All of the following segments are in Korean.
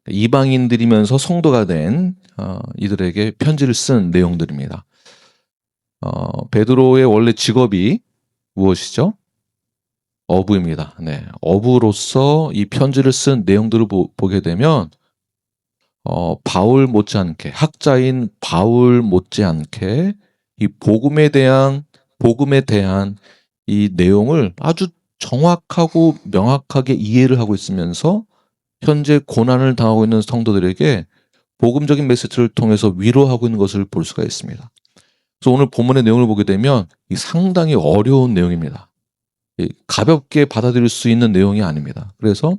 이방인들이면서 성도가 된 이들에게 편지를 쓴 내용들입니다. 베드로의 원래 직업이 무엇이죠? 어부입니다. 네, 어부로서 이 편지를 쓴 내용들을 보게 되면 바울 못지않게, 학자인 바울 못지않게 이 복음에 대한 이 내용을 아주 정확하고 명확하게 이해를 하고 있으면서 현재 고난을 당하고 있는 성도들에게 복음적인 메시지를 통해서 위로하고 있는 것을 볼 수가 있습니다. 그래서 오늘 본문의 내용을 보게 되면 이 상당히 어려운 내용입니다. 가볍게 받아들일 수 있는 내용이 아닙니다. 그래서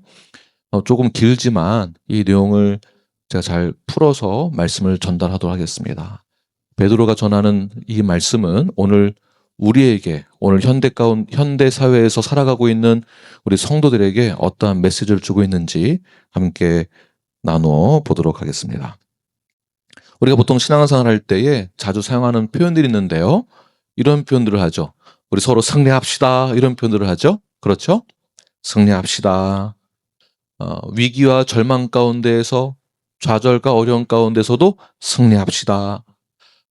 조금 길지만 이 내용을 제가 잘 풀어서 말씀을 전달하도록 하겠습니다. 베드로가 전하는 이 말씀은 오늘 우리에게, 오늘 현대 사회에서 살아가고 있는 우리 성도들에게 어떠한 메시지를 주고 있는지 함께 나누어 보도록 하겠습니다. 우리가 보통 신앙생활 할 때에 자주 사용하는 표현들이 있는데요. 이런 표현들을 하죠. 우리 서로 승리합시다. 이런 표현들을 하죠. 그렇죠? 승리합시다. 위기와 절망 가운데에서, 좌절과 어려움 가운데서도 승리합시다.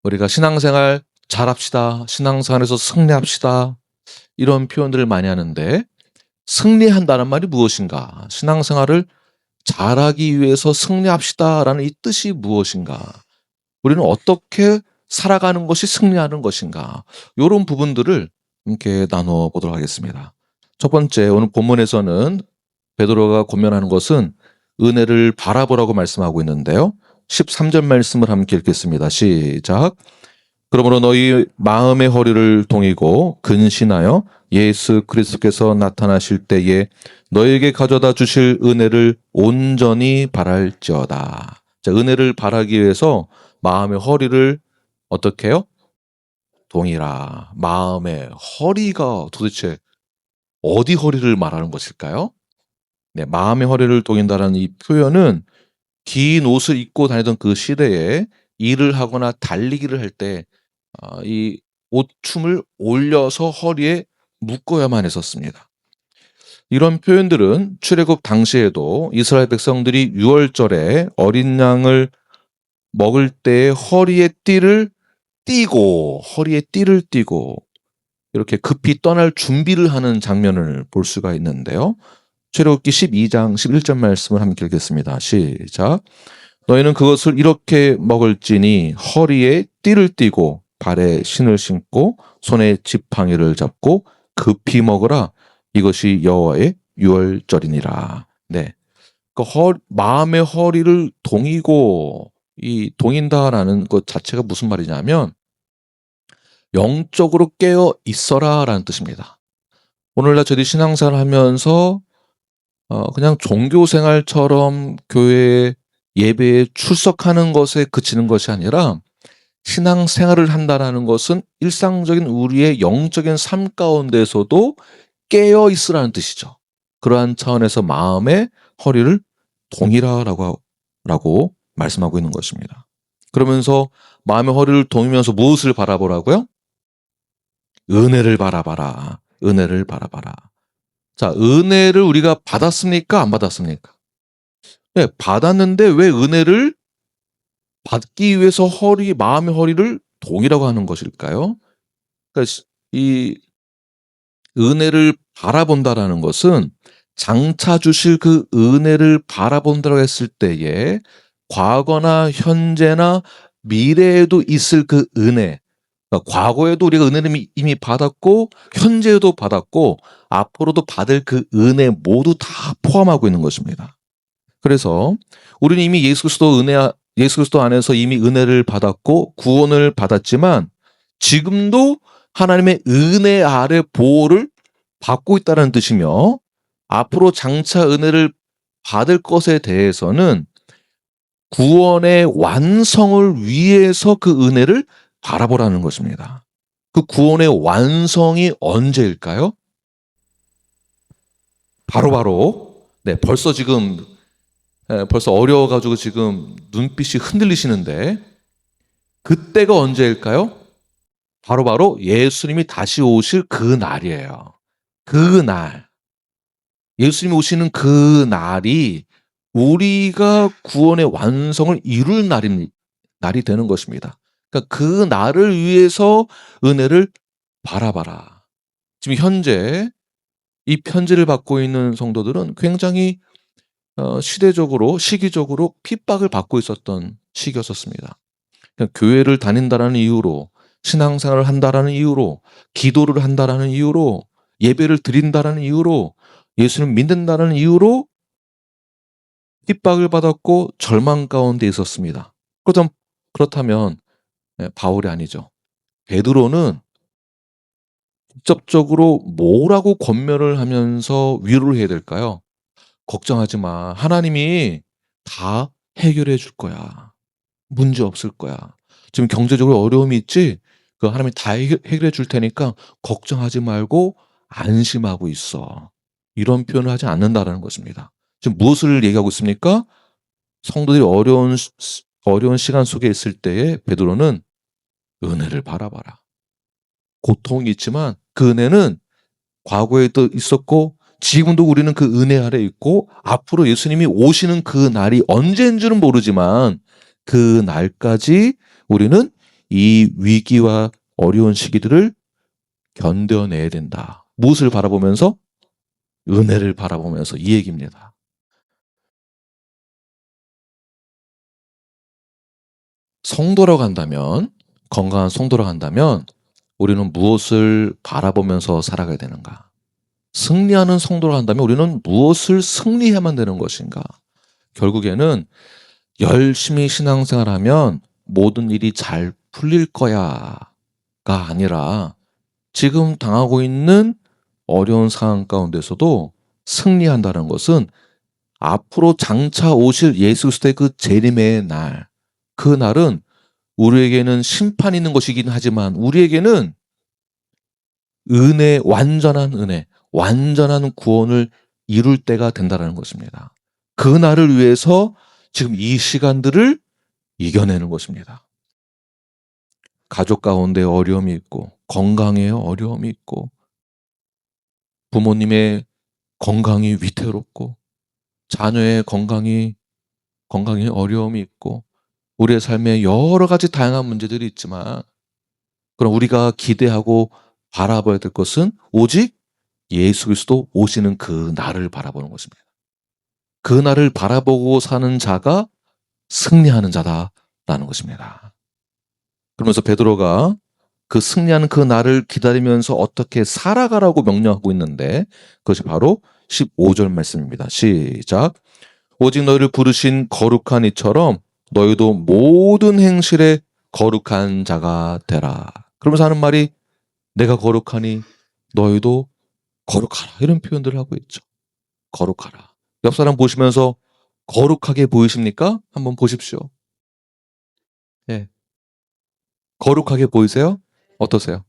우리가 신앙생활 잘합시다. 신앙생활에서 승리합시다. 이런 표현들을 많이 하는데, 승리한다는 말이 무엇인가? 신앙생활을 잘하기 위해서 승리합시다라는 이 뜻이 무엇인가? 우리는 어떻게 살아가는 것이 승리하는 것인가? 이런 부분들을 함께 나눠 보도록 하겠습니다. 첫 번째, 오늘 본문에서는 베드로가 권면하는 것은 은혜를 바라보라고 말씀하고 있는데요. 13절 말씀을 함께 읽겠습니다. 시작. 그러므로 너희 마음의 허리를 동이고 근신하여 예수 그리스도께서 나타나실 때에 너에게 가져다 주실 은혜를 온전히 바랄지어다. 자, 은혜를 바라기 위해서 마음의 허리를 어떻게 해요? 동이라. 마음의 허리가 도대체 어디 허리를 말하는 것일까요? 네, 마음의 허리를 동인다라는 이 표현은 긴 옷을 입고 다니던 그 시대에 일을 하거나 달리기를 할 때 이 옷춤을 올려서 허리에 묶어야만 했었습니다. 이런 표현들은 출애굽 당시에도 이스라엘 백성들이 유월절에 어린 양을 먹을 때 허리에 띠를 띠고 이렇게 급히 떠날 준비를 하는 장면을 볼 수가 있는데요. 출애굽기 12장 11절 말씀을 함께 읽겠습니다. 시작. 너희는 그것을 이렇게 먹을지니 허리에 띠를 띠고 발에 신을 신고 손에 지팡이를 잡고 급히 먹으라. 이것이 여호와의 유월절이니라. 네, 그 마음의 허리를 동이고, 이 동인다라는 것 자체가 무슨 말이냐면 영적으로 깨어 있어라라는 뜻입니다. 오늘날 저희들이 신앙생활을 하면서 그냥 종교생활처럼 교회 예배에 출석하는 것에 그치는 것이 아니라 신앙생활을 한다는 것은 일상적인 우리의 영적인 삶 가운데서도 깨어 있으라는 뜻이죠. 그러한 차원에서 마음의 허리를 동이라라고 말씀하고 있는 것입니다. 그러면서 마음의 허리를 동이면서 무엇을 바라보라고요? 은혜를 바라봐라. 은혜를 바라봐라. 자, 은혜를 우리가 받았습니까? 안 받았습니까? 네, 받았는데 왜 은혜를 받기 위해서 마음의 허리를 동이라고 하는 것일까요? 그러니까 이 은혜를 바라본다라는 것은 장차 주실 그 은혜를 바라본다고 했을 때에 과거나 현재나 미래에도 있을 그 은혜, 그러니까 과거에도 우리가 은혜를 이미 받았고 현재에도 받았고 앞으로도 받을 그 은혜 모두 다 포함하고 있는 것입니다. 그래서 우리는 이미 예수 그리스도 안에서 이미 은혜를 받았고 구원을 받았지만 지금도 하나님의 은혜 아래 보호를 받고 있다는 뜻이며, 앞으로 장차 은혜를 받을 것에 대해서는 구원의 완성을 위해서 그 은혜를 바라보라는 것입니다. 그 구원의 완성이 언제일까요? 바로 네, 벌써 어려워가지고 지금 눈빛이 흔들리시는데, 그때가 언제일까요? 바로 예수님이 다시 오실 그 날이에요. 그 날, 예수님이 오시는 그 날이 우리가 구원의 완성을 이룰 날이 되는 것입니다. 그러니까 그 날을 위해서 은혜를 바라봐라. 지금 현재 이 편지를 받고 있는 성도들은 굉장히 시대적으로 시기적으로 핍박을 받고 있었던 시기였었습니다. 그러니까 교회를 다닌다라는 이유로, 신앙생활을 한다라는 이유로, 기도를 한다라는 이유로, 예배를 드린다라는 이유로, 예수를 믿는다는 이유로 핍박을 받았고 절망 가운데 있었습니다. 그렇다면 바울이 아니죠. 베드로는 직접적으로 뭐라고 권면을 하면서 위로를 해야 될까요? 걱정하지 마. 하나님이 다 해결해 줄 거야. 문제 없을 거야. 지금 경제적으로 어려움이 있지? 그 하나님이 다 해결해 줄 테니까 걱정하지 말고 안심하고 있어. 이런 표현을 하지 않는다라는 것입니다. 지금 무엇을 얘기하고 있습니까? 성도들이 어려운 시간 속에 있을 때에 베드로는 은혜를 바라봐라. 고통이 있지만 그 은혜는 과거에도 있었고 지금도 우리는 그 은혜 아래 있고 앞으로 예수님이 오시는 그 날이 언제인 줄은 모르지만 그 날까지 우리는 이 위기와 어려운 시기들을 견뎌내야 된다. 무엇을 바라보면서? 은혜를 바라보면서 이 얘기입니다. 성도라고 한다면, 건강한 성도라고 한다면 우리는 무엇을 바라보면서 살아가야 되는가? 승리하는 성도라고 한다면 우리는 무엇을 승리해야만 되는 것인가? 결국에는 열심히 신앙생활하면 모든 일이 잘 풀릴 거야가 아니라 지금 당하고 있는 어려운 상황 가운데서도 승리한다는 것은 앞으로 장차 오실 예수 그리스도의 그 재림의 날, 그 날은 우리에게는 심판이 있는 것이긴 하지만 우리에게는 완전한 은혜, 완전한 구원을 이룰 때가 된다는 것입니다. 그 날을 위해서 지금 이 시간들을 이겨내는 것입니다. 가족 가운데 어려움이 있고, 건강에 어려움이 있고, 부모님의 건강이 위태롭고, 자녀의 건강이 어려움이 있고, 우리의 삶에 여러 가지 다양한 문제들이 있지만, 그럼 우리가 기대하고 바라봐야 될 것은 오직 예수 그리스도 오시는 그 날을 바라보는 것입니다. 그 날을 바라보고 사는 자가 승리하는 자다라는 것입니다. 그러면서 베드로가 그 승리하는 그 날을 기다리면서 어떻게 살아가라고 명령하고 있는데 그것이 바로 15절 말씀입니다. 시작. 오직 너희를 부르신 거룩한 이처럼 너희도 모든 행실에 거룩한 자가 되라. 그러면서 하는 말이 내가 거룩하니 너희도 거룩하라. 이런 표현들을 하고 있죠. 거룩하라. 옆 사람 보시면서 거룩하게 보이십니까? 한번 보십시오. 예. 거룩하게 보이세요? 어떠세요?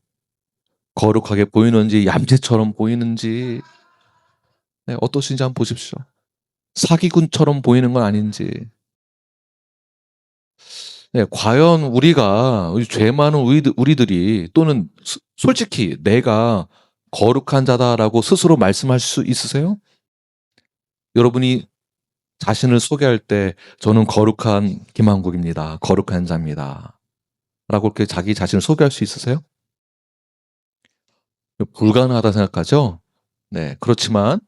거룩하게 보이는지 얌체처럼 보이는지 네, 어떠신지 한번 보십시오. 사기꾼처럼 보이는 건 아닌지. 네, 과연 죄 많은 우리들이 또는 솔직히 내가 거룩한 자다라고 스스로 말씀할 수 있으세요? 여러분이 자신을 소개할 때 저는 거룩한 김한국입니다. 거룩한 자입니다. 라고 이렇게 자기 자신을 소개할 수 있으세요? 불가능하다 생각하죠? 네, 그렇지만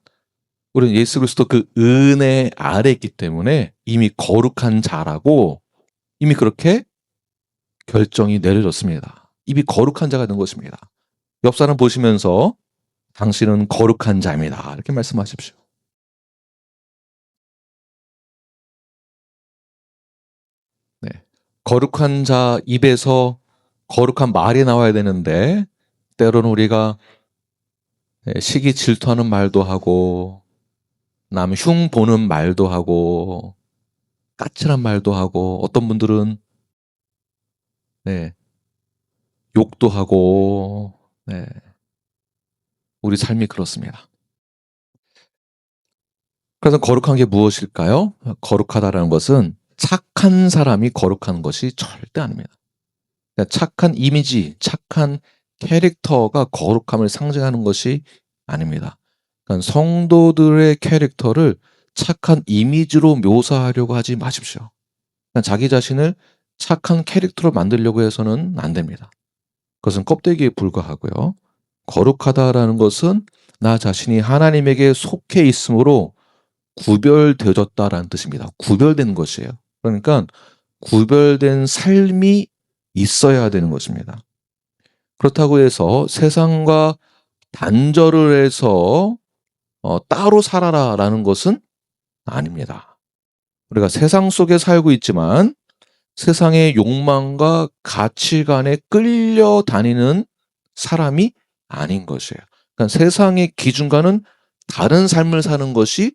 우리는 예수 그리스도 그 은혜 아래 있기 때문에 이미 거룩한 자라고 이미 그렇게 결정이 내려졌습니다. 이미 거룩한 자가 된 것입니다. 옆 사람 보시면서 당신은 거룩한 자입니다. 이렇게 말씀하십시오. 네. 거룩한 자 입에서 거룩한 말이 나와야 되는데 때로는 우리가 시기 질투하는 말도 하고 남 흉 보는 말도 하고 까칠한 말도 하고 어떤 분들은 네, 욕도 하고 네, 우리 삶이 그렇습니다. 그래서 거룩한 게 무엇일까요? 거룩하다라는 것은 착한 사람이 거룩한 것이 절대 아닙니다. 그러니까 착한 이미지, 착한 캐릭터가 거룩함을 상징하는 것이 아닙니다. 그러니까 성도들의 캐릭터를 착한 이미지로 묘사하려고 하지 마십시오. 그러니까 자기 자신을 착한 캐릭터로 만들려고 해서는 안 됩니다. 그것은 껍데기에 불과하고요. 거룩하다라는 것은 나 자신이 하나님에게 속해 있으므로 구별되어졌다라는 뜻입니다. 구별된 것이에요. 그러니까 구별된 삶이 있어야 되는 것입니다. 그렇다고 해서 세상과 단절을 해서 따로 살아라라는 것은 아닙니다. 우리가 세상 속에 살고 있지만 세상의 욕망과 가치관에 끌려다니는 사람이 아닌 것이에요. 그러니까 세상의 기준과는 다른 삶을 사는 것이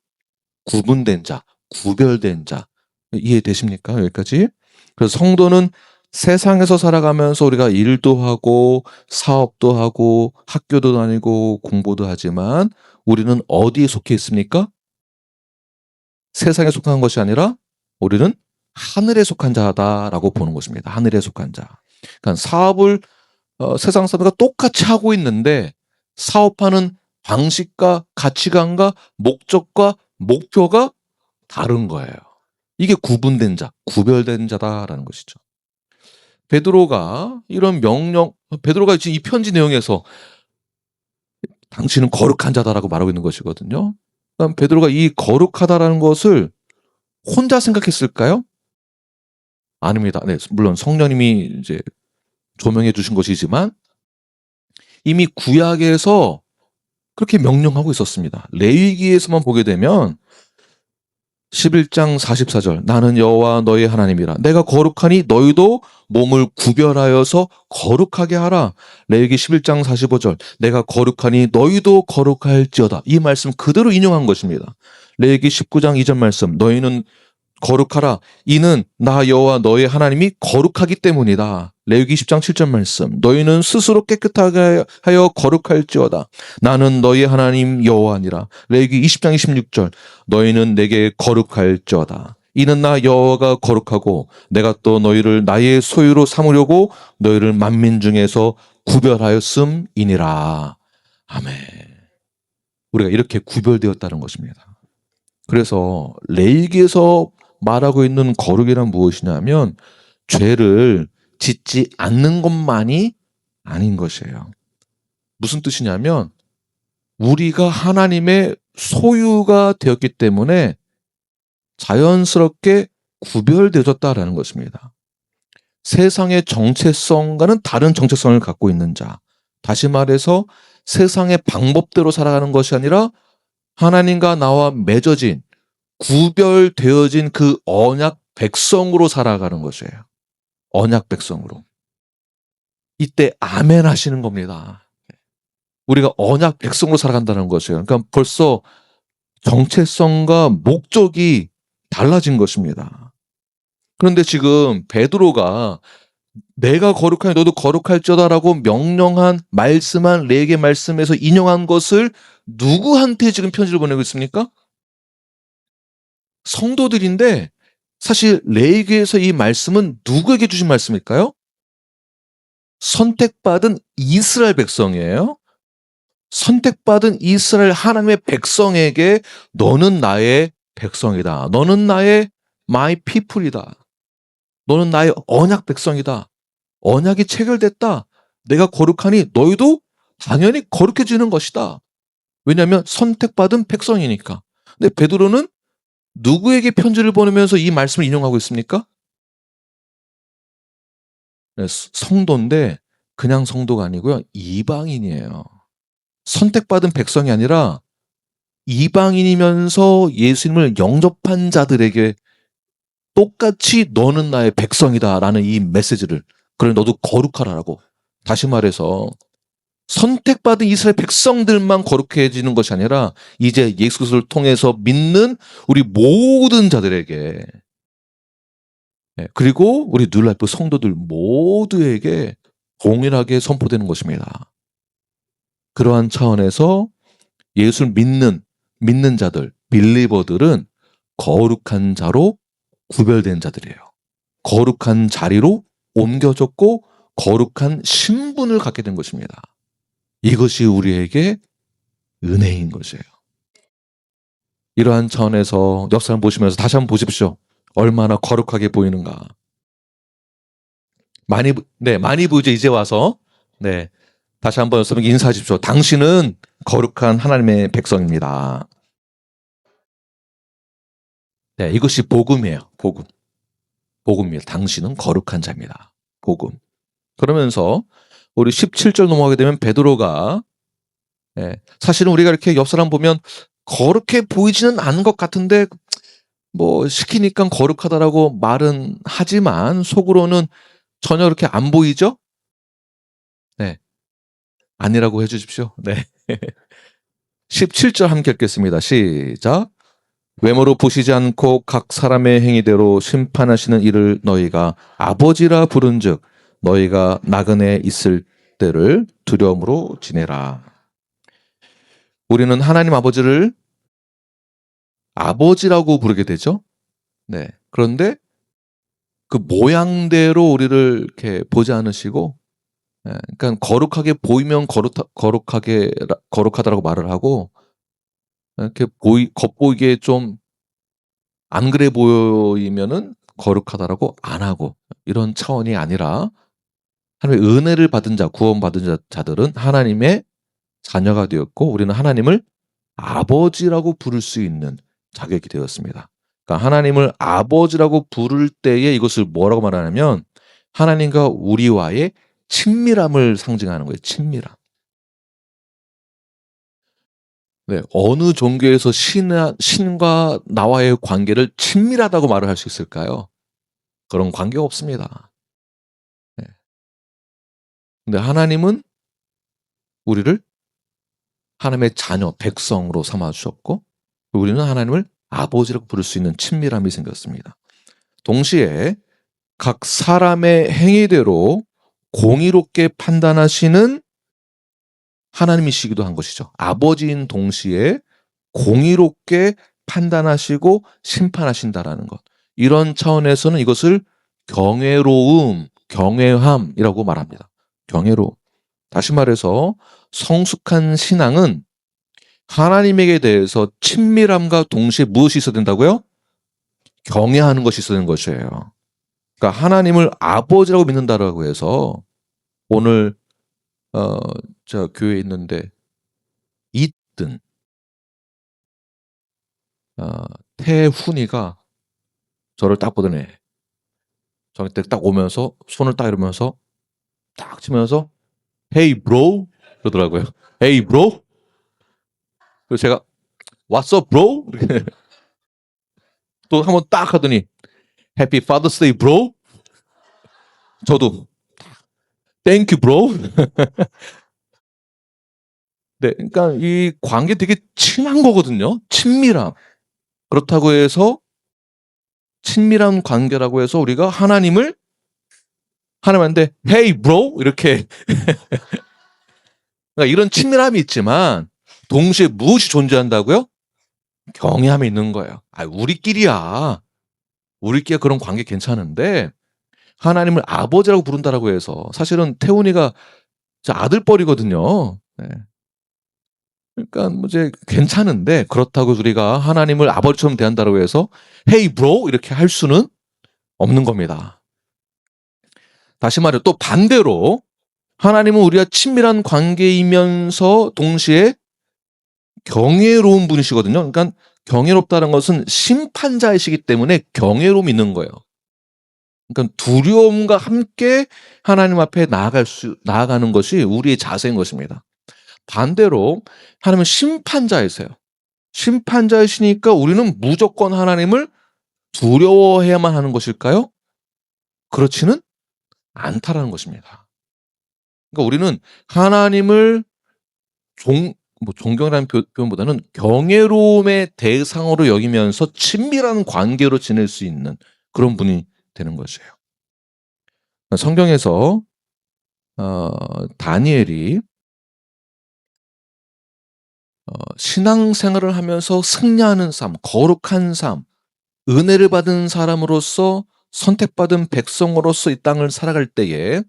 구분된 자, 구별된 자. 이해되십니까? 여기까지. 그래서 성도는 세상에서 살아가면서 우리가 일도 하고 사업도 하고 학교도 다니고 공부도 하지만 우리는 어디에 속해 있습니까? 세상에 속한 것이 아니라 우리는 하늘에 속한 자다라고 보는 것입니다. 하늘에 속한 자. 그러니까 사업을 세상 사람과 똑같이 하고 있는데 사업하는 방식과 가치관과 목적과 목표가 다른 거예요. 이게 구분된 자, 구별된 자다라는 것이죠. 베드로가 이런 베드로가 지금 이 편지 내용에서 당신은 거룩한 자다라고 말하고 있는 것이거든요. 그럼 베드로가 이 거룩하다라는 것을 혼자 생각했을까요? 아닙니다. 네, 물론 성령님이 이제 조명해 주신 것이지만 이미 구약에서 그렇게 명령하고 있었습니다. 레위기에서만 보게 되면 11장 44절 나는 여호와 너희 하나님이라 내가 거룩하니 너희도 몸을 구별하여서 거룩하게 하라. 레위기 11장 45절 내가 거룩하니 너희도 거룩할지어다. 이 말씀 그대로 인용한 것입니다. 레위기 19장 2절 말씀 너희는 거룩하라. 이는 나 여호와 너희 하나님이 거룩하기 때문이다. 레위기 10장 7절 말씀 너희는 스스로 깨끗하게 하여 거룩할지어다. 나는 너희 하나님 여호와니라. 레위기 20장 26절 너희는 내게 거룩할지어다. 이는 나 여호와가 거룩하고 내가 또 너희를 나의 소유로 삼으려고 너희를 만민 중에서 구별하였음이니라. 아멘. 우리가 이렇게 구별되었다는 것입니다. 그래서 레위기에서 말하고 있는 거룩이란 무엇이냐면 죄를 짓지 않는 것만이 아닌 것이에요. 무슨 뜻이냐면 우리가 하나님의 소유가 되었기 때문에 자연스럽게 구별되어졌다라는 것입니다. 세상의 정체성과는 다른 정체성을 갖고 있는 자. 다시 말해서 세상의 방법대로 살아가는 것이 아니라 하나님과 나와 맺어진 구별되어진 그 언약 백성으로 살아가는 것이에요. 언약 백성으로. 이때 아멘 하시는 겁니다. 우리가 언약 백성으로 살아간다는 것이에요. 그러니까 벌써 정체성과 목적이 달라진 것입니다. 그런데 지금 베드로가 내가 거룩하니 너도 거룩할지어다라고 명령한 말씀한 레위기 말씀에서 인용한 것을 누구한테 지금 편지를 보내고 있습니까? 성도들인데 사실 레위기에서 이 말씀은 누구에게 주신 말씀일까요? 선택받은 이스라엘 백성이에요. 선택받은 이스라엘 하나님의 백성에게 너는 나의 백성이다. 너는 나의 my people이다. 너는 나의 언약 백성이다. 언약이 체결됐다. 내가 거룩하니 너희도 당연히 거룩해지는 것이다. 왜냐하면 선택받은 백성이니까. 근데 베드로는 누구에게 편지를 보내면서 이 말씀을 인용하고 있습니까? 성도인데 그냥 성도가 아니고요. 이방인이에요. 선택받은 백성이 아니라 이방인이면서 예수님을 영접한 자들에게 똑같이 너는 나의 백성이다라는 이 메시지를 그래 너도 거룩하라라고 다시 말해서 선택받은 이스라엘 백성들만 거룩해지는 것이 아니라 이제 예수 그리스도를 통해서 믿는 우리 모든 자들에게 그리고 우리 뉴라이프 성도들 모두에게 동일하게 선포되는 것입니다. 그러한 차원에서 예수를 믿는 자들, 빌리버들은 거룩한 자로 구별된 자들이에요. 거룩한 자리로 옮겨졌고 거룩한 신분을 갖게 된 것입니다. 이것이 우리에게 은혜인 것이에요. 이러한 차원에서 옆 사람 보시면서 다시 한번 보십시오. 얼마나 거룩하게 보이는가. 많이 보이죠, 이제 와서. 네. 다시 한번 여러분에게 인사하십시오. 당신은 거룩한 하나님의 백성입니다. 네, 이것이 복음이에요. 복음. 복음입니다. 당신은 거룩한 자입니다. 복음. 그러면서 우리 17절 넘어가게 되면 베드로가 사실은 우리가 이렇게 옆 사람 보면 거룩해 보이지는 않은 것 같은데 뭐 시키니까 거룩하다라고 말은 하지만 속으로는 전혀 그렇게 안 보이죠? 네. 아니라고 해주십시오. 네. 17절 함께 읽겠습니다. 시작. 외모로 보시지 않고 각 사람의 행위대로 심판하시는 이를 너희가 아버지라 부른즉 너희가 나그네 있을 때를 두려움으로 지내라. 우리는 하나님 아버지를 아버지라고 부르게 되죠. 네. 그런데 그 모양대로 우리를 이렇게 보지 않으시고, 그러니까 거룩하게 보이면 거룩하다라고 말을 하고, 이렇게 겉보이게 좀 안 그래 보이면은 거룩하다라고 안 하고, 이런 차원이 아니라 하나님의 은혜를 받은 자, 구원받은 자들은 하나님의 자녀가 되었고, 우리는 하나님을 아버지라고 부를 수 있는 자격이 되었습니다. 그러니까 하나님을 아버지라고 부를 때에 이것을 뭐라고 말하냐면 하나님과 우리와의 친밀함을 상징하는 거예요. 친밀함. 네, 어느 종교에서 신과 나와의 관계를 친밀하다고 말을 할 수 있을까요? 그런 관계가 없습니다. 네. 근데 하나님은 우리를 하나님의 자녀, 백성으로 삼아 주셨고 우리는 하나님을 아버지라고 부를 수 있는 친밀함이 생겼습니다. 동시에 각 사람의 행위대로 공의롭게 판단하시는 하나님이시기도 한 것이죠. 아버지인 동시에 공의롭게 판단하시고 심판하신다라는 것. 이런 차원에서는 이것을 경외로움, 경외함이라고 말합니다. 경외로움. 다시 말해서 성숙한 신앙은 하나님에게 대해서 친밀함과 동시에 무엇이 있어야 된다고요? 경외하는 것이 있어야 되는 것이에요. 그러니까 하나님을 아버지라고 믿는다라고 해서 오늘 저 교회에 있는데 있든 태훈이가 저를 딱 보더니 저한테 딱 오면서 손을 딱 이러면서 딱 치면서 Hey bro 그러더라고요. Hey bro. 그래서 제가 What's up bro? 또 한번 딱 하더니 Happy Father's Day bro. 저도 Thank you bro. 네, 그러니까 이 관계 되게 친한 거거든요. 친밀함. 그렇다고 해서 친밀한 관계라고 해서 우리가 하나님한테 Hey bro 이렇게 그러니까 이런 친밀함이 있지만 동시에 무엇이 존재한다고요? 경외함이 있는 거예요. 우리끼리야. 우리끼리 그런 관계 괜찮은데 하나님을 아버지라고 부른다라고 해서 사실은 태훈이가 저 아들뻘이거든요. 네. 그러니까 뭐 이제 괜찮은데 그렇다고 우리가 하나님을 아버지처럼 대한다고 해서 Hey bro 이렇게 할 수는 없는 겁니다. 다시 말해 또 반대로 하나님은 우리와 친밀한 관계이면서 동시에 경외로운 분이시거든요. 그러니까 경외롭다는 것은 심판자이시기 때문에 경외로움이 있는 거예요. 그러니까 두려움과 함께 하나님 앞에 나아가는 것이 우리의 자세인 것입니다. 반대로 하나님은 심판자이세요. 심판자이시니까 우리는 무조건 하나님을 두려워해야만 하는 것일까요? 그렇지는 않다라는 것입니다. 그러니까 우리는 하나님을 존경이라는 표현보다는 경외로움의 대상으로 여기면서 친밀한 관계로 지낼 수 있는 그런 분이 되는 것이에요. 성경에서 다니엘이 신앙생활을 하면서 승리하는 삶, 거룩한 삶, 은혜를 받은 사람으로서 선택받은 백성으로서 이 땅을 살아갈 때에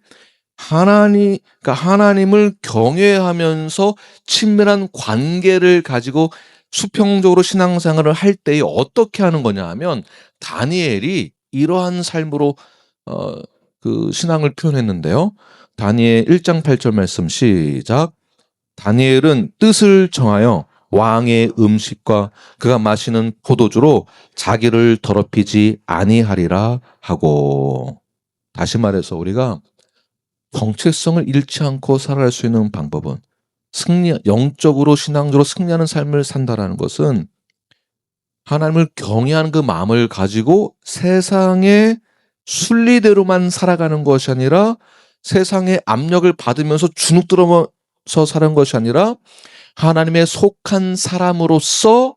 그러니까 하나님을 경외하면서 친밀한 관계를 가지고 수평적으로 신앙생활을 할 때에 어떻게 하는 거냐 하면 다니엘이 이러한 삶으로 그 신앙을 표현했는데요. 다니엘 1장 8절 말씀 시작. 다니엘은 뜻을 정하여 왕의 음식과 그가 마시는 포도주로 자기를 더럽히지 아니하리라 하고. 다시 말해서 우리가 정체성을 잃지 않고 살아갈 수 있는 방법은 영적으로 신앙적으로 승리하는 삶을 산다라는 것은 하나님을 경외하는 그 마음을 가지고 세상의 순리대로만 살아가는 것이 아니라 세상의 압력을 받으면서 주눅들어서 사는 것이 아니라 하나님의 속한 사람으로서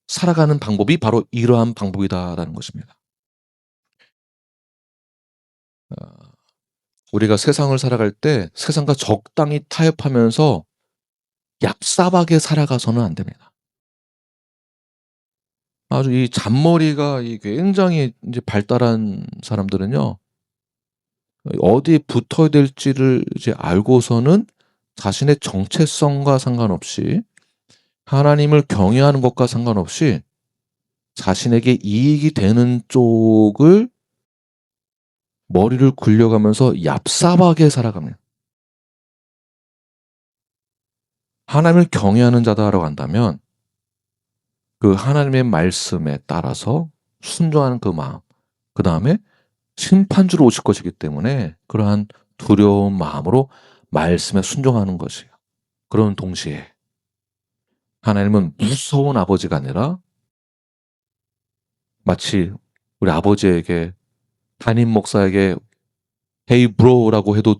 살아가는 방법이 바로 이러한 방법이다라는 것입니다. 우리가 세상을 살아갈 때 세상과 적당히 타협하면서 얍삽하게 살아가서는 안 됩니다. 아주 이 잔머리가 굉장히 이제 발달한 사람들은요, 어디에 붙어야 될지를 이제 알고서는 자신의 정체성과 상관없이 하나님을 경외하는 것과 상관없이 자신에게 이익이 되는 쪽을 머리를 굴려가면서 얍삽하게 살아갑니다. 하나님을 경외하는 자다라고 한다면 그 하나님의 말씀에 따라서 순종하는 그 마음, 그 다음에 심판주로 오실 것이기 때문에 그러한 두려운 마음으로 말씀에 순종하는 것이에요. 그런 동시에 하나님은 무서운 아버지가 아니라 마치 우리 아버지에게 담임 목사에게 Hey bro라고 해도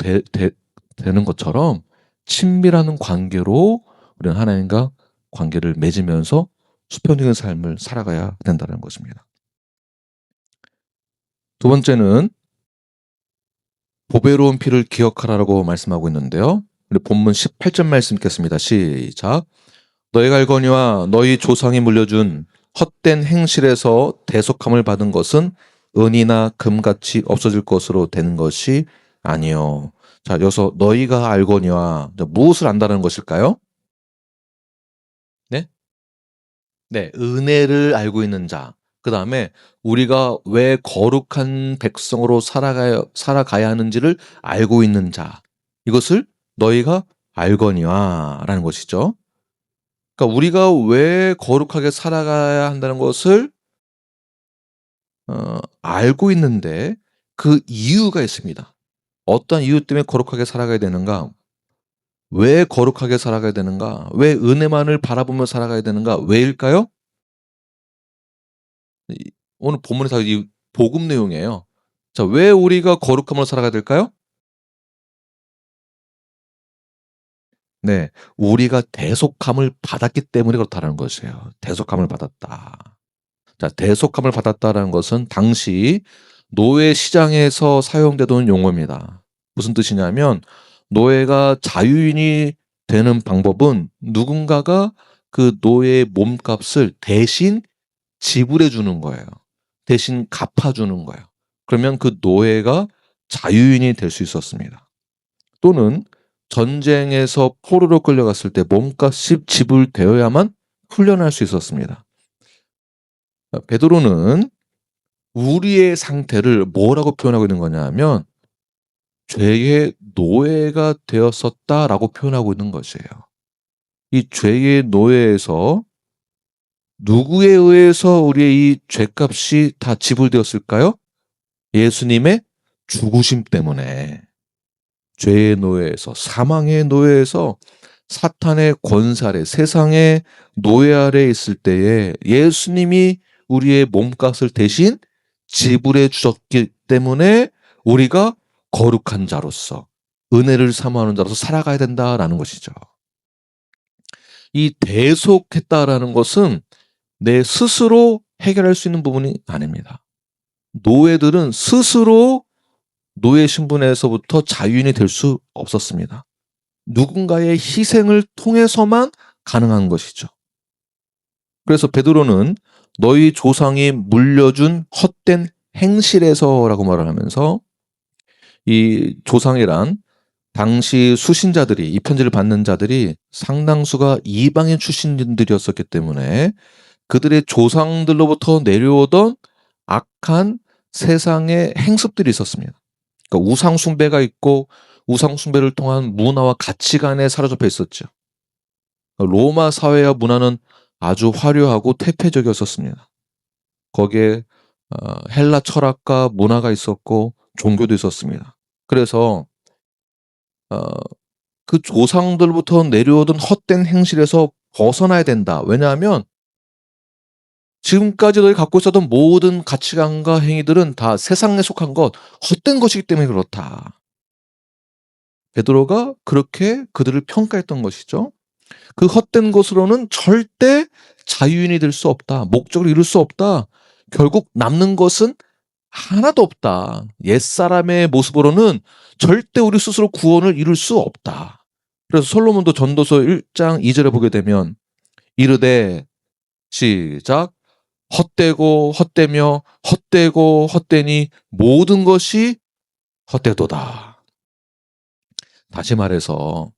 되는 것처럼 친밀한 관계로 우리는 하나님과 관계를 맺으면서 수평적인 삶을 살아가야 된다는 것입니다. 두 번째는 보배로운 피를 기억하라고 말씀하고 있는데요. 우리 본문 18절 말씀 읽겠습니다. 시작. 너희가 알거니와 너희 조상이 물려준 헛된 행실에서 대속함을 받은 것은 은이나 금같이 없어질 것으로 되는 것이 아니요. 자, 여기서 너희가 알거니와 무엇을 안다는 것일까요? 네? 네, 은혜를 알고 있는 자. 그 다음에 우리가 왜 거룩한 백성으로 살아가야 하는지를 알고 있는 자. 이것을 너희가 알거니와 라는 것이죠. 그러니까 우리가 왜 거룩하게 살아가야 한다는 것을 알고 있는데 그 이유가 있습니다. 어떤 이유 때문에 거룩하게 살아가야 되는가? 왜 거룩하게 살아가야 되는가? 왜 은혜만을 바라보며 살아가야 되는가? 왜일까요? 오늘 본문에서 이 복음 내용이에요. 자, 왜 우리가 거룩함으로 살아가야 될까요? 네, 우리가 대속함을 받았기 때문에 그렇다는 것이에요. 대속함을 받았다. 자, 대속함을 받았다라는 것은 당시 노예 시장에서 사용되던 용어입니다. 무슨 뜻이냐면 노예가 자유인이 되는 방법은 누군가가 그 노예의 몸값을 대신 지불해 주는 거예요. 대신 갚아주는 거예요. 그러면 그 노예가 자유인이 될 수 있었습니다. 또는 전쟁에서 포로로 끌려갔을 때 몸값이 지불되어야만 훈련할 수 있었습니다. 베드로는 우리의 상태를 뭐라고 표현하고 있는 거냐 하면 죄의 노예가 되었었다라고 표현하고 있는 것이에요. 이 죄의 노예에서 누구에 의해서 우리의 이 죄값이 다 지불되었을까요? 예수님의 죽으심 때문에. 죄의 노예에서, 사망의 노예에서 사탄의 권세 아래, 세상의 노예 아래 있을 때에 예수님이 우리의 몸값을 대신 지불해 주셨기 때문에 우리가 거룩한 자로서 은혜를 사모하는 자로서 살아가야 된다라는 것이죠. 이 대속했다라는 것은 내 스스로 해결할 수 있는 부분이 아닙니다. 노예들은 스스로 노예 신분에서부터 자유인이 될 수 없었습니다. 누군가의 희생을 통해서만 가능한 것이죠. 그래서 베드로는 너희 조상이 물려준 헛된 행실에서라고 말을 하면서 이 조상이란 당시 수신자들이, 이 편지를 받는 자들이 상당수가 이방인 출신들이었었기 때문에 그들의 조상들로부터 내려오던 악한 세상의 행습들이 있었습니다. 그러니까 우상 숭배가 있고 우상 숭배를 통한 문화와 가치관에 사로잡혀 있었죠. 로마 사회와 문화는 아주 화려하고 태폐적이었었습니다. 거기에 헬라 철학과 문화가 있었고 종교도 있었습니다. 그래서 그 조상들부터 내려오던 헛된 행실에서 벗어나야 된다. 왜냐하면 지금까지 너희 갖고 있었던 모든 가치관과 행위들은 다 세상에 속한 것, 헛된 것이기 때문에 그렇다. 베드로가 그렇게 그들을 평가했던 것이죠. 그 헛된 것으로는 절대 자유인이 될 수 없다. 목적을 이룰 수 없다. 결국 남는 것은 하나도 없다. 옛사람의 모습으로는 절대 우리 스스로 구원을 이룰 수 없다. 그래서 솔로몬도 전도서 1장 2절에 보게 되면 이르되 시작 헛되고 헛되며 헛되고 헛되니 모든 것이 헛되도다. 다시 말해서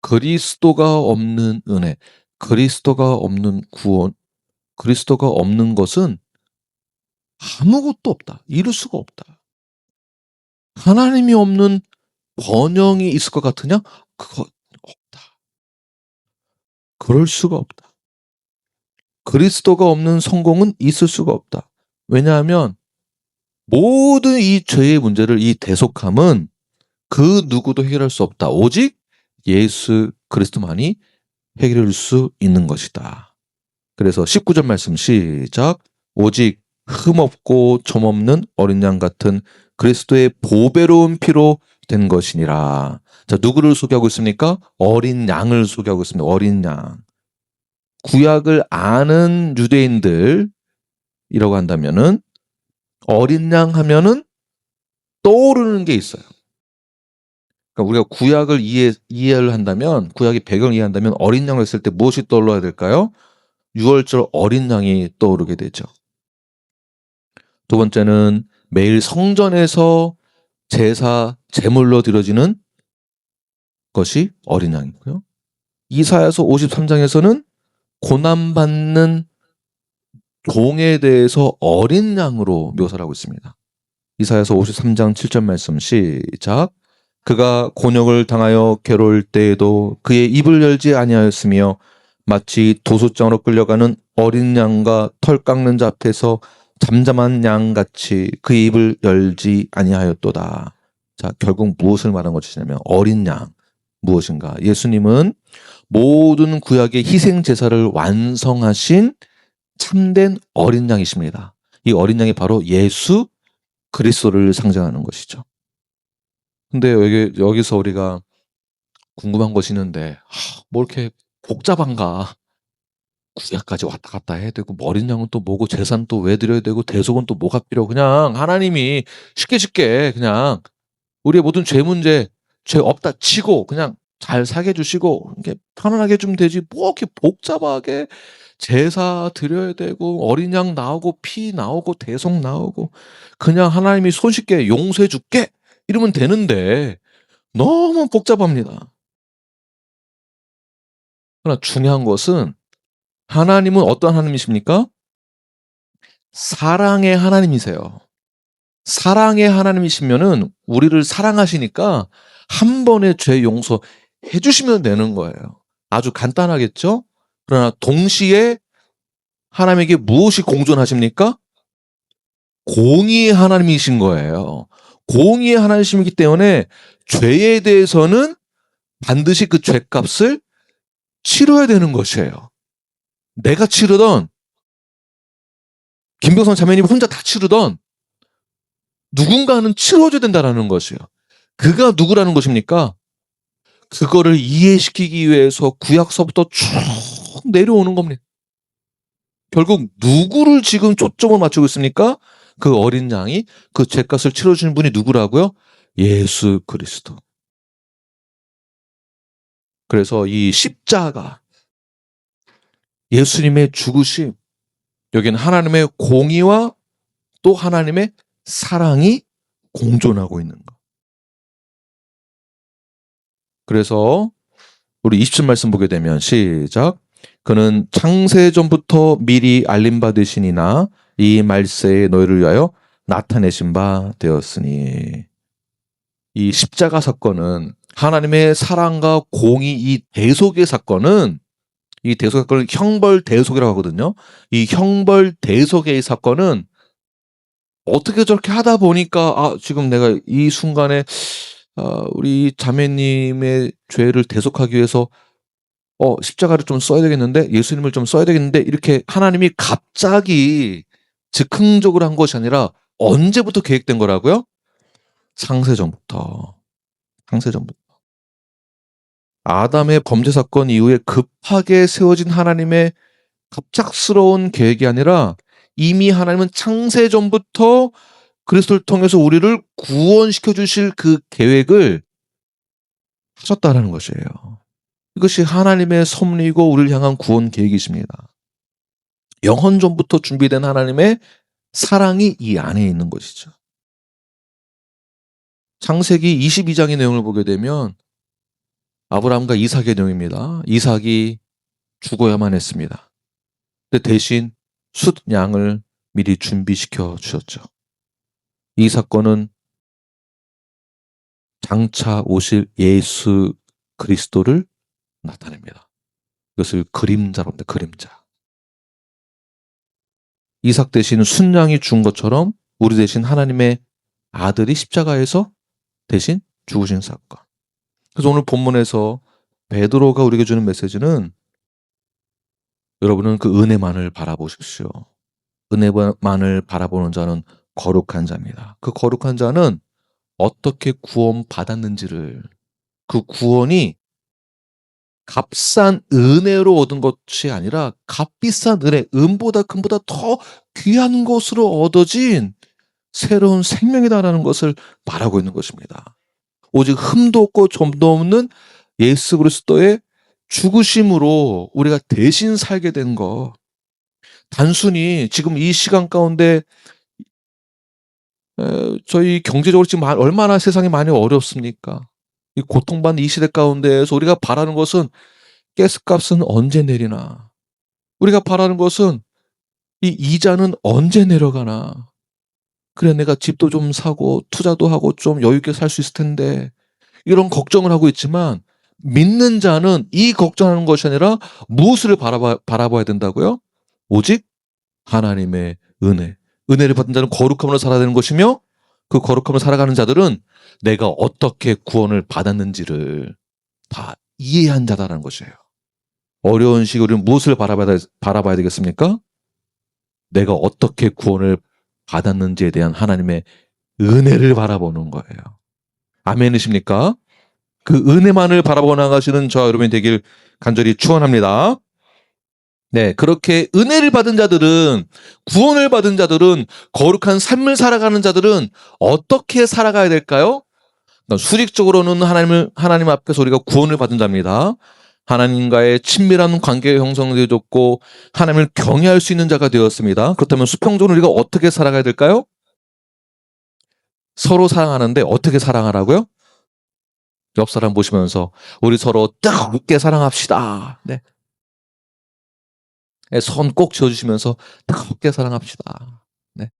그리스도가 없는 은혜, 그리스도가 없는 구원, 그리스도가 없는 것은 아무것도 없다. 이룰 수가 없다. 하나님이 없는 번영이 있을 것 같으냐? 그거 없다. 그럴 수가 없다. 그리스도가 없는 성공은 있을 수가 없다. 왜냐하면 모든 이 죄의 문제를 이 대속함은 그 누구도 해결할 수 없다. 오직 예수 그리스도만이 해결할 수 있는 것이다. 그래서 19절 말씀 시작. 오직 흠없고 점없는 어린 양 같은 그리스도의 보배로운 피로 된 것이니라. 자, 누구를 소개하고 있습니까? 어린 양을 소개하고 있습니다. 어린 양. 구약을 아는 유대인들이라고 한다면은 어린 양 하면은 떠오르는 게 있어요. 그러니까 우리가 구약을 이해를 한다면, 구약의 배경을 이해한다면 어린 양을 했을 때 무엇이 떠올라야 될까요? 6월절 어린 양이 떠오르게 되죠. 두 번째는 매일 성전에서 제사, 제물로 드려지는 것이 어린 양이고요. 이사야서 53장에서는 고난받는 종에 대해서 어린 양으로 묘사를 하고 있습니다. 이사야서 53장 7절 말씀 시작. 그가 곤욕을 당하여 괴로울 때에도 그의 입을 열지 아니하였으며 마치 도수장으로 끌려가는 어린 양과 털 깎는 자 앞에서 잠잠한 양같이 그의 입을 열지 아니하였도다. 자, 결국 무엇을 말한 것이냐면 어린 양. 무엇인가? 예수님은 모든 구약의 희생 제사를 완성하신 참된 어린 양이십니다. 이 어린 양이 바로 예수 그리스도를 상징하는 것이죠. 근데 여기서 우리가 궁금한 것이 있는데, 뭐 이렇게 복잡한가? 구약까지 왔다 갔다 해야 되고, 어린 양은 또 뭐고, 제사는 또 왜 드려야 되고, 대속은 또 뭐가 필요하고, 그냥 하나님이 쉽게 그냥 우리의 모든 죄 문제, 죄 없다 치고, 그냥 잘 사게 해주시고, 이렇게 편안하게 해주면 되지, 뭐 이렇게 복잡하게 제사 드려야 되고, 어린 양 나오고, 피 나오고, 대속 나오고, 그냥 하나님이 손쉽게 용서해 줄게! 이러면 되는데, 너무 복잡합니다. 그러나 중요한 것은 하나님은 어떤 하나님이십니까? 사랑의 하나님이세요. 사랑의 하나님이시면은 우리를 사랑하시니까 한 번의 죄 용서해 주시면 되는 거예요. 아주 간단하겠죠? 그러나 동시에 하나님에게 무엇이 공존하십니까? 공의의 하나님이신 거예요. 공의의 하나님이시기 때문에 죄에 대해서는 반드시 그 죄값을 치러야 되는 것이에요. 내가 치르던, 김병선 자매님이 혼자 다 치르던 누군가는 치러줘야 된다는 것이에요. 그가 누구라는 것입니까? 그거를 이해시키기 위해서 구약서부터 쭉 내려오는 겁니다. 결국 누구를 지금 초점을 맞추고 있습니까? 그 어린 양이 그 죄값을 치러주는 분이 누구라고요? 예수 그리스도. 그래서 이 십자가, 예수님의 죽으심, 여기는 하나님의 공의와 또 하나님의 사랑이 공존하고 있는 것. 그래서 우리 20절 말씀 보게 되면 시작. 그는 창세 전부터 미리 알림 받으시니나 이 말세에 너희를 위하여 나타내신 바 되었으니. 이 십자가 사건은 하나님의 사랑과 공의 이 대속의 사건은 이 대속 사건을 형벌 대속이라고 하거든요. 이 형벌 대속의 사건은 어떻게 저렇게 하다 보니까 지금 내가 이 순간에 우리 자매님의 죄를 대속하기 위해서 십자가를 좀 써야 되겠는데 예수님을 좀 써야 되겠는데 이렇게 하나님이 갑자기 즉흥적으로 한 것이 아니라 언제부터 계획된 거라고요? 창세전부터. 창세전부터. 아담의 범죄 사건 이후에 급하게 세워진 하나님의 갑작스러운 계획이 아니라 이미 하나님은 창세전부터 그리스도를 통해서 우리를 구원시켜 주실 그 계획을 하셨다라는 것이에요. 이것이 하나님의 섭리이고 우리를 향한 구원 계획이십니다. 영원전부터 준비된 하나님의 사랑이 이 안에 있는 것이죠. 창세기 22장의 내용을 보게 되면 아브라함과 이삭의 내용입니다. 이삭이 죽어야만 했습니다. 근데 대신 숫 양을 미리 준비시켜 주셨죠. 이 사건은 장차 오실 예수 그리스도를 나타냅니다. 이것을 그림자로 합니다. 그림자. 이삭 대신 순양이 죽은 것처럼 우리 대신 하나님의 아들이 십자가에서 대신 죽으신 사건. 그래서 오늘 본문에서 베드로가 우리에게 주는 메시지는 여러분은 그 은혜만을 바라보십시오. 은혜만을 바라보는 자는 거룩한 자입니다. 그 거룩한 자는 어떻게 구원받았는지를, 그 구원이 값싼 은혜로 얻은 것이 아니라 값비싼 은혜, 은보다 금보다 더 귀한 것으로 얻어진 새로운 생명이다라는 것을 말하고 있는 것입니다. 오직 흠도 없고 점도 없는 예수 그리스도의 죽으심으로 우리가 대신 살게 된 것. 단순히 지금 이 시간 가운데 저희 경제적으로 지금 얼마나 세상이 많이 어렵습니까? 이 고통받는 이 시대 가운데에서 우리가 바라는 것은 가스값은 언제 내리나? 우리가 바라는 것은 이 이자는 언제 내려가나? 그래 내가 집도 좀 사고 투자도 하고 좀 여유 있게 살 수 있을 텐데 이런 걱정을 하고 있지만 믿는 자는 이 걱정하는 것이 아니라 무엇을 바라봐야 된다고요? 오직 하나님의 은혜. 은혜를 받은 자는 거룩함으로 살아야 되는 것이며 그 거룩함으로 살아가는 자들은 내가 어떻게 구원을 받았는지를 다 이해한 자다라는 것이에요. 어려운 시기에 우리는 무엇을 바라봐야 되겠습니까? 내가 어떻게 구원을 받았는지에 대한 하나님의 은혜를 바라보는 거예요. 아멘이십니까? 그 은혜만을 바라보고 나가시는 저와 여러분이 되길 간절히 축원합니다. 네, 그렇게 은혜를 받은 자들은, 구원을 받은 자들은, 거룩한 삶을 살아가는 자들은 어떻게 살아가야 될까요? 수직적으로는 하나님 앞에서 우리가 구원을 받은 자입니다. 하나님과의 친밀한 관계가 형성되어졌고 하나님을 경외할 수 있는 자가 되었습니다. 그렇다면 수평적으로 우리가 어떻게 살아가야 될까요? 서로 사랑하는데 어떻게 사랑하라고요? 옆 사람 보시면서 우리 서로 뜨겁게 사랑합시다. 네. 손 꼭 쥐어주시면서 뜨겁게 사랑합시다. 네.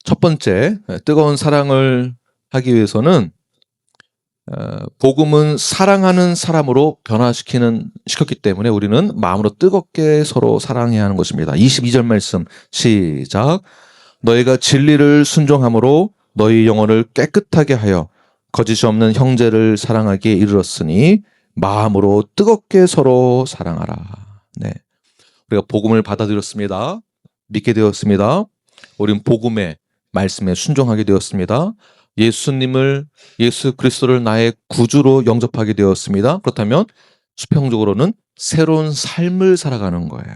첫 번째, 뜨거운 사랑을 하기 위해서는 복음은 사랑하는 사람으로 시켰기 때문에 우리는 마음으로 뜨겁게 서로 사랑해야 하는 것입니다. 22절 말씀 시작. 너희가 진리를 순종함으로 너희 영혼을 깨끗하게 하여 거짓이 없는 형제를 사랑하기에 이르렀으니 마음으로 뜨겁게 서로 사랑하라. 네, 우리가 복음을 받아들였습니다. 믿게 되었습니다. 우리는 복음의 말씀에 순종하게 되었습니다. 예수 그리스도를 나의 구주로 영접하게 되었습니다. 그렇다면 수평적으로는 새로운 삶을 살아가는 거예요.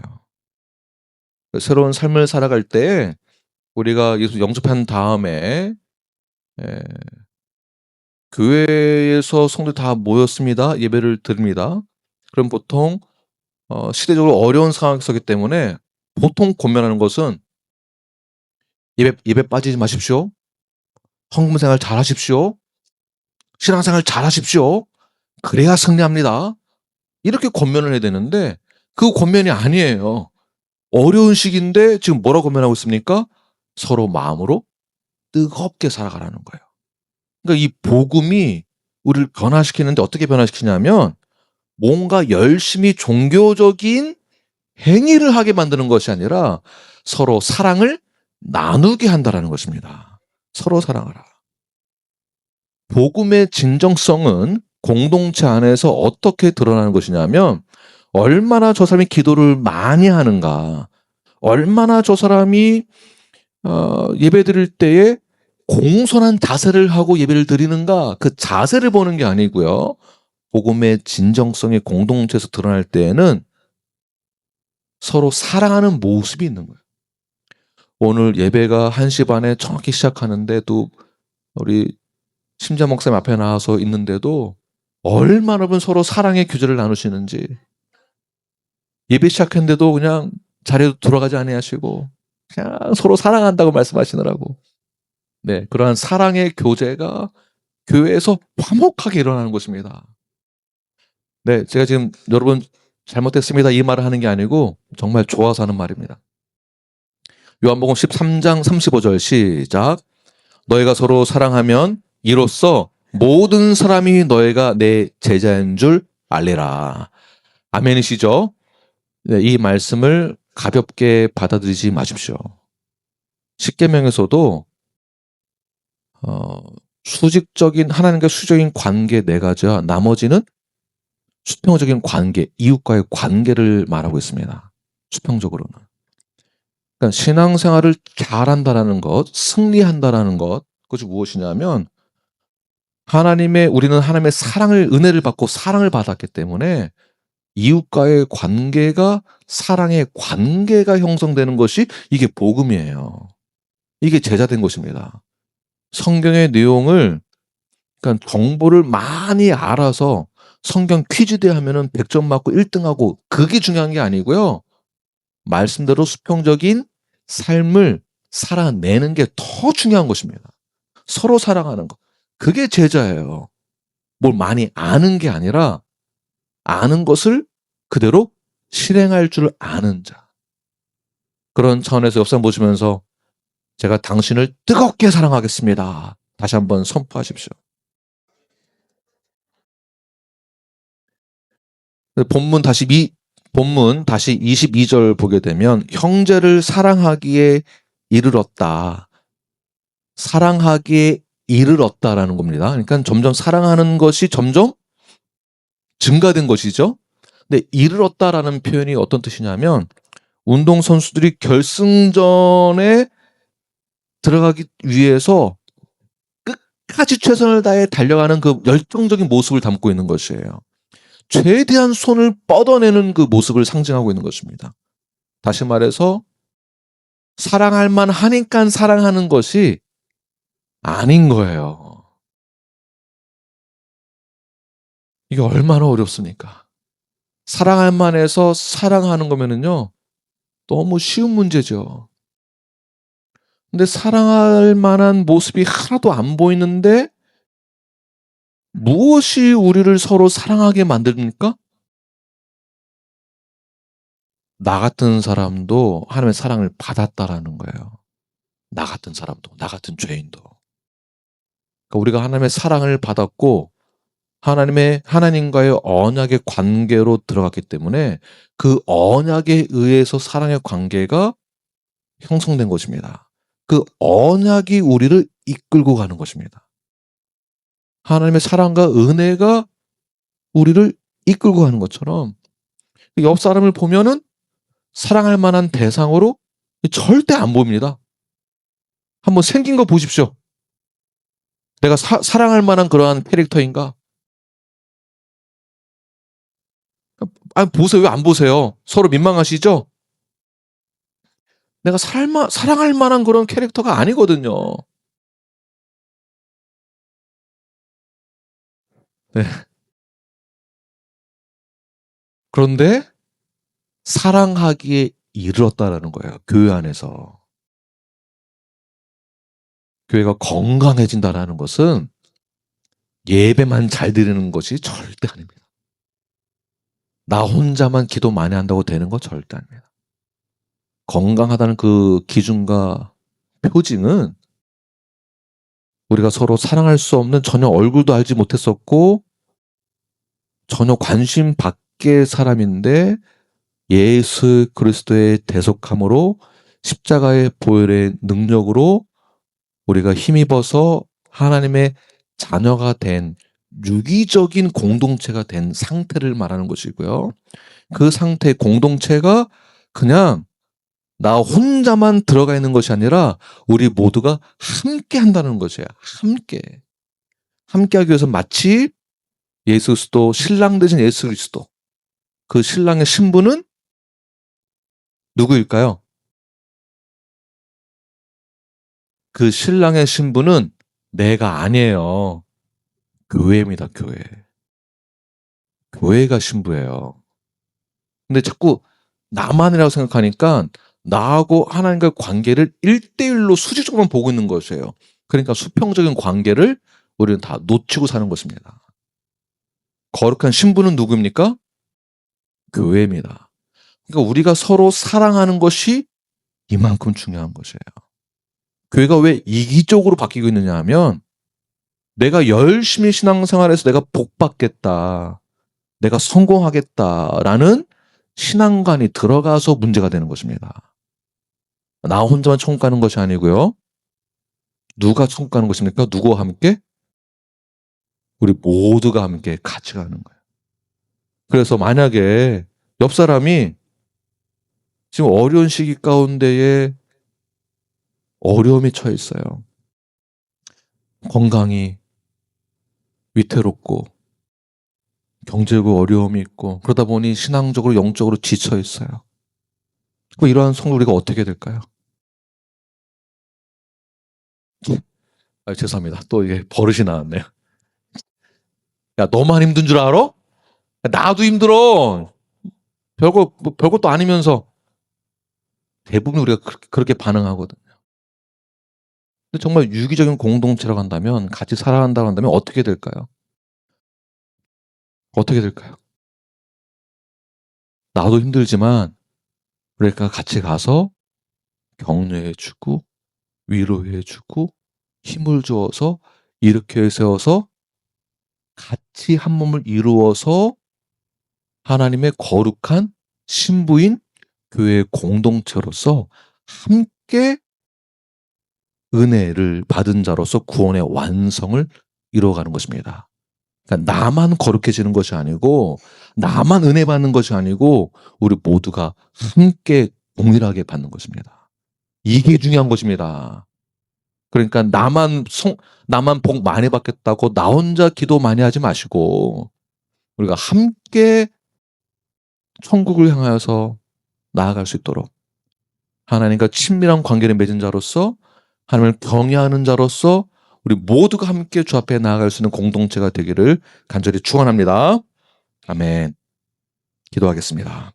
새로운 삶을 살아갈 때 우리가 예수 영접한 다음에 교회에서 성도들 다 모였습니다. 예배를 드립니다. 그럼 보통 시대적으로 어려운 상황이 서기 때문에 보통 권면하는 것은 예배 빠지지 마십시오. 헌금 생활 잘 하십시오. 신앙생활 잘 하십시오. 그래야 승리합니다. 이렇게 권면을 해야 되는데 그 권면이 아니에요. 어려운 시기인데 지금 뭐라고 권면하고 있습니까? 서로 마음으로 뜨겁게 살아가라는 거예요. 그러니까 이 복음이 우리를 변화시키는데 어떻게 변화시키냐면 뭔가 열심히 종교적인 행위를 하게 만드는 것이 아니라 서로 사랑을 나누게 한다라는 것입니다. 서로 사랑하라. 복음의 진정성은 공동체 안에서 어떻게 드러나는 것이냐면 얼마나 저 사람이 기도를 많이 하는가, 얼마나 저 사람이 예배 드릴 때에 공손한 자세를 하고 예배를 드리는가, 그 자세를 보는 게 아니고요. 복음의 진정성이 공동체에서 드러날 때에는 서로 사랑하는 모습이 있는 거예요. 오늘 예배가 1시 반에 정확히 시작하는데도 우리 심자 목사님 앞에 나와서 있는데도 얼마나 서로 사랑의 교제를 나누시는지, 예배 시작했는데도 그냥 자리에도 돌아가지 아니하시고 그냥 서로 사랑한다고 말씀하시느라고. 네, 그러한 사랑의 교제가 교회에서 화목하게 일어나는 것입니다. 네, 제가 지금 여러분 잘못했습니다 이 말을 하는 게 아니고 정말 좋아서 하는 말입니다. 요한복음 13장 35절 시작. 너희가 서로 사랑하면 이로써 모든 사람이 너희가 내 제자인 줄 알리라. 아멘이시죠? 네, 이 말씀을 가볍게 받아들이지 마십시오. 십계명에서도 수직적인 하나님과 수직적인 관계 네 가지와 나머지는 수평적인 관계, 이웃과의 관계를 말하고 있습니다. 수평적으로는. 그러니까 신앙생활을 잘한다라는 것, 승리한다라는 것, 그것이 무엇이냐면 우리는 하나님의 사랑을, 은혜를 받고 사랑을 받았기 때문에 이웃과의 관계가, 사랑의 관계가 형성되는 것이 이게 복음이에요. 이게 제자된 것입니다. 성경의 내용을, 그러니까 정보를 많이 알아서 성경 퀴즈대 하면은 100점 맞고 1등하고 그게 중요한 게 아니고요. 말씀대로 수평적인 삶을 살아내는 게 더 중요한 것입니다. 서로 사랑하는 것. 그게 제자예요. 뭘 많이 아는 게 아니라 아는 것을 그대로 실행할 줄 아는 자. 그런 차원에서 옆 사람 보시면서 제가 당신을 뜨겁게 사랑하겠습니다. 다시 한번 선포하십시오. 본문 다시 22절 보게 되면 형제를 사랑하기에 이르렀다. 사랑하기에 이르렀다라는 겁니다. 그러니까 점점 사랑하는 것이 점점 증가된 것이죠. 근데 이르렀다라는 표현이 어떤 뜻이냐면 운동선수들이 결승전에 들어가기 위해서 끝까지 최선을 다해 달려가는 그 열정적인 모습을 담고 있는 것이에요. 최대한 손을 뻗어내는 그 모습을 상징하고 있는 것입니다. 다시 말해서 사랑할 만하니까 사랑하는 것이 아닌 거예요. 이게 얼마나 어렵습니까? 사랑할 만해서 사랑하는 거면은요, 너무 쉬운 문제죠. 근데 사랑할 만한 모습이 하나도 안 보이는데 무엇이 우리를 서로 사랑하게 만듭니까? 나 같은 사람도 하나님의 사랑을 받았다라는 거예요. 나 같은 사람도, 나 같은 죄인도. 그러니까 우리가 하나님의 사랑을 받았고 하나님과의 언약의 관계로 들어갔기 때문에 그 언약에 의해서 사랑의 관계가 형성된 것입니다. 그 언약이 우리를 이끌고 가는 것입니다. 하나님의 사랑과 은혜가 우리를 이끌고 가는 것처럼 옆 사람을 보면은 사랑할 만한 대상으로 절대 안 보입니다. 한번 생긴 거 보십시오. 내가 사랑할 만한 그러한 캐릭터인가? 아니, 보세요. 왜 안 보세요? 서로 민망하시죠? 내가 사랑할 만한 그런 캐릭터가 아니거든요. 네. 그런데 사랑하기에 이르렀다라는 거예요. 교회 안에서. 교회가 건강해진다라는 것은 예배만 잘 드리는 것이 절대 아닙니다. 나 혼자만 기도 많이 한다고 되는 거 절대 아닙니다. 건강하다는 그 기준과 표징은 우리가 서로 사랑할 수 없는, 전혀 얼굴도 알지 못했었고 전혀 관심 밖의 사람인데 예수 그리스도의 대속함으로 십자가의 보혈의 능력으로 우리가 힘입어서 하나님의 자녀가 된 유기적인 공동체가 된 상태를 말하는 것이고요. 그 상태의 공동체가 그냥 나 혼자만 들어가 있는 것이 아니라 우리 모두가 함께 한다는 것이야. 함께. 함께 하기 위해서 마치 예수 그리스도, 신랑 되신 예수 그리스도, 그 신랑의 신부는 누구일까요? 그 신랑의 신부는 내가 아니에요. 교회입니다, 교회. 교회가 신부예요. 근데 자꾸 나만이라고 생각하니까 나하고 하나님과의 관계를 1대1로 수직적으로만 보고 있는 것이에요. 그러니까 수평적인 관계를 우리는 다 놓치고 사는 것입니다. 거룩한 신부는 누구입니까? 교회입니다. 그러니까 우리가 서로 사랑하는 것이 이만큼 중요한 것이에요. 교회가 왜 이기적으로 바뀌고 있느냐 하면 내가 열심히 신앙생활해서 내가 복받겠다, 내가 성공하겠다라는 신앙관이 들어가서 문제가 되는 것입니다. 나 혼자만 천국 가는 것이 아니고요. 누가 천국 가는 것입니까? 누구와 함께? 우리 모두가 함께 같이 가는 거예요. 그래서 만약에 옆 사람이 지금 어려운 시기 가운데에 어려움이 처해 있어요. 건강이 위태롭고 경제적으로 어려움이 있고 그러다 보니 신앙적으로 영적으로 지쳐 있어요. 이러한 성도 우리가 어떻게 될까요? 죄송합니다. 또 이게 버릇이 나왔네요. 야, 너만 힘든 줄 알아? 나도 힘들어. 별것도 아니면서. 대부분 우리가 그렇게 반응하거든요. 근데 정말 유기적인 공동체라고 한다면, 같이 살아간다고 한다면 어떻게 될까요? 어떻게 될까요? 나도 힘들지만 우리가 같이 가서 격려해주고 위로해주고 힘을 주어서 일으켜 세워서 같이 한 몸을 이루어서 하나님의 거룩한 신부인 교회의 공동체로서 함께 은혜를 받은 자로서 구원의 완성을 이루어가는 것입니다. 그러니까 나만 거룩해지는 것이 아니고, 나만 은혜 받는 것이 아니고 우리 모두가 함께 동일하게 받는 것입니다. 이게 중요한 것입니다. 그러니까 나만 복 많이 받겠다고 나 혼자 기도 많이 하지 마시고 우리가 함께 천국을 향하여서 나아갈 수 있도록 하나님과 친밀한 관계를 맺은 자로서, 하나님을 경외하는 자로서 우리 모두가 함께 주 앞에 나아갈 수 있는 공동체가 되기를 간절히 축원합니다. 아멘. 기도하겠습니다.